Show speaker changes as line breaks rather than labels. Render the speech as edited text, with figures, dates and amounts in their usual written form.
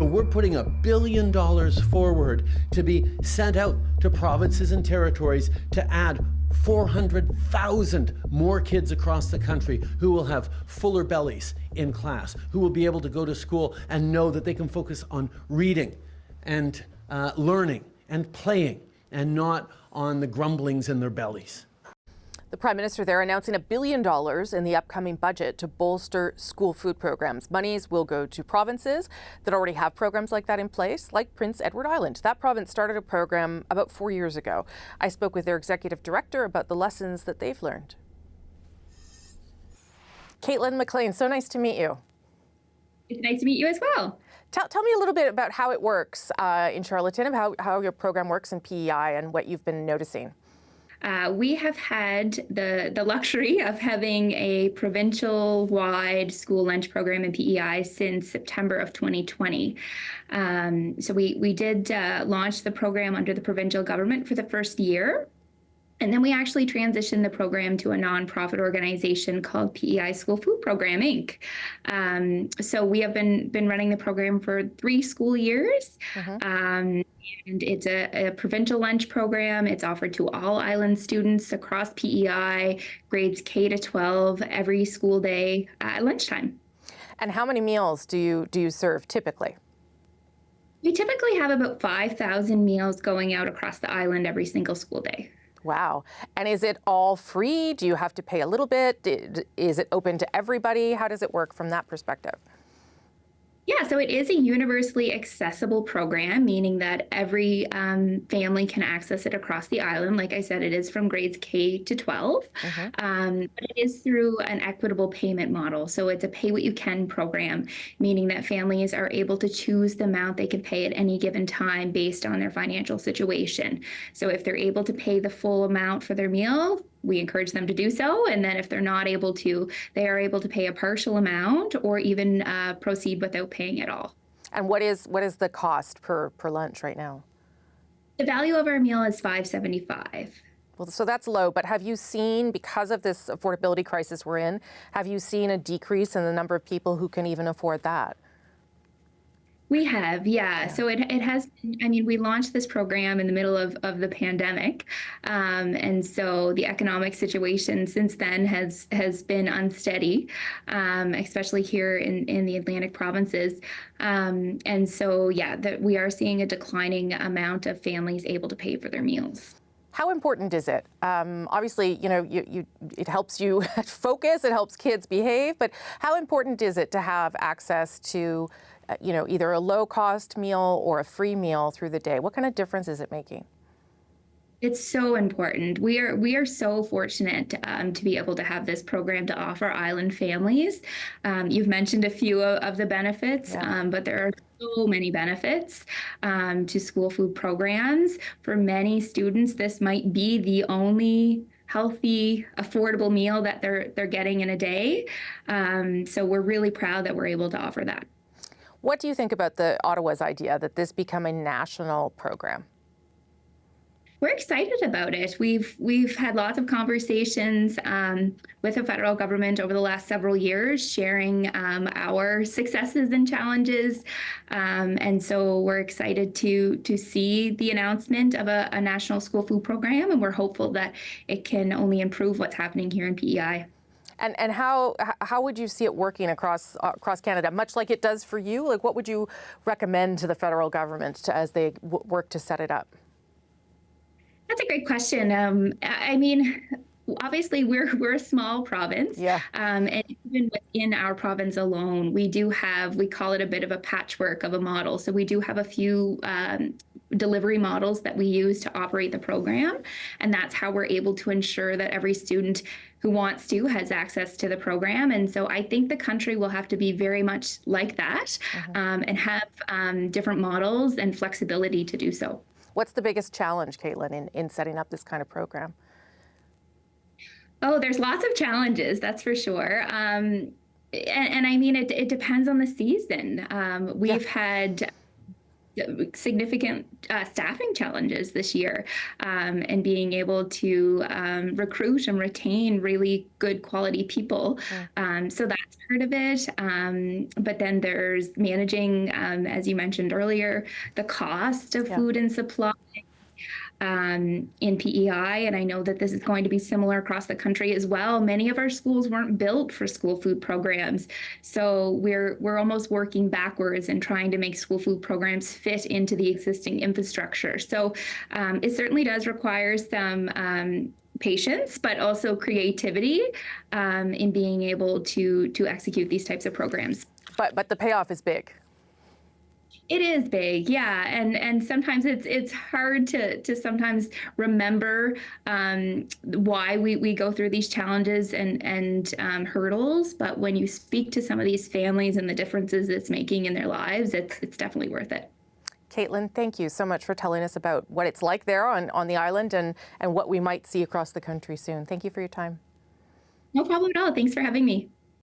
So we're putting $1 billion forward to be sent out to provinces and territories to add 400,000 more kids across the country who will have fuller bellies in class, who will be able to go to school and know that they can focus on reading and learning and playing and not on the grumblings in their bellies.
The Prime Minister there announcing $1 billion in the upcoming budget to bolster school food programs. Monies will go to provinces that already have programs like that in place, like Prince Edward Island. That province started a program about 4 years ago. I spoke with their executive director about the lessons that they've learned. Katelyn MacLean, so nice to meet you.
It's nice to meet you as well.
Tell me a little bit about how it works in Charlottetown, and how your program works in P.E.I. and what you've been noticing.
We have had the luxury of having a provincial-wide school lunch program in P.E.I. since September of 2020. So we did launch the program under the provincial government for the first year. And then we actually transitioned the program to a nonprofit organization called P.E.I. School Food Program, Inc. So we have been running the program for 3 school years. And it's a provincial lunch program. It's offered to all island students across P.E.I., grades K to 12, every school day at lunchtime.
And how many meals do you serve typically?
We typically have about 5,000 meals going out across the island every single school day.
Wow. And is it all free? Do you have to pay a little bit? Is it open to everybody? How does it work from that perspective?
Yeah, so it is a universally accessible program, meaning that every family can access it across the island. Like I said, it is from grades K to 12, but it is through an equitable payment model. So it's a pay what you can program, meaning that families are able to choose the amount they can pay at any given time based on their financial situation. So if they're able to pay the full amount for their meal, we encourage them to do so. And then if they're not able to, they are able to pay a partial amount or even proceed without paying at all.
And what is the cost per lunch right now?
The value of our meal is $5.75.
Well, so that's low, but have you seen, because of this affordability crisis we're in, have you seen a decrease in the number of people who can even afford that?
We have, yeah. So it has, I mean, we launched this program in the middle of the pandemic. And so the economic situation since then has been unsteady, especially here in the Atlantic provinces. And so, yeah, we are seeing a declining amount of families able to pay for their meals.
How important is it? Obviously, you know, it helps you focus, it helps kids behave, but how important is it to have access to either a low-cost meal or a free meal through the day? What kind of difference is it making?
It's so important. We are so fortunate to be able to have this program to offer island families. You've mentioned a few of the benefits, but there are so many benefits to school food programs. For many students, this might be the only healthy, affordable meal that they're getting in a day. So we're really proud that we're able to offer that.
What do you think about the Ottawa's idea that this become a national program?
We're excited about it. We've had lots of conversations with the federal government over the last several years, sharing our successes and challenges. And so we're excited to see the announcement of a national school food program, and we're hopeful that it can only improve what's happening here in P.E.I.
And how would you see it working across Canada, much like it does for you? Like, what would you recommend to the federal government as they work to set it up?
That's a great question. I mean, obviously, we're a small province.
Yeah.
And even within our province alone, we call it a bit of a patchwork of a model. So we do have a few delivery models that we use to operate the program. And that's how we're able to ensure that every student who wants to has access to the program. And so I think the country will have to be very much like that and have different models and flexibility to do so.
What's the biggest challenge, Katelyn, in setting up this kind of program?
Oh, there's lots of challenges, that's for sure. And I mean, it depends on the season. We've had significant staffing challenges this year, and being able to recruit and retain really good quality people. So that's part of it. But then there's managing, as you mentioned earlier, the cost of food and supply. In P.E.I, and I know that this is going to be similar across the country as well. Many of our schools weren't built for school food programs, so we're almost working backwards and trying to make school food programs fit into the existing infrastructure. So it certainly does require some patience, but also creativity in being able to execute these types of programs.
But the payoff is big.
It is big, yeah, and sometimes it's hard to sometimes remember why we go through these challenges and hurdles. But when you speak to some of these families and the differences it's making in their lives, it's definitely worth it.
Katelyn, thank you so much for telling us about what it's like there on the island and what we might see across the country soon. Thank you for your time.
No problem at all. Thanks for having me.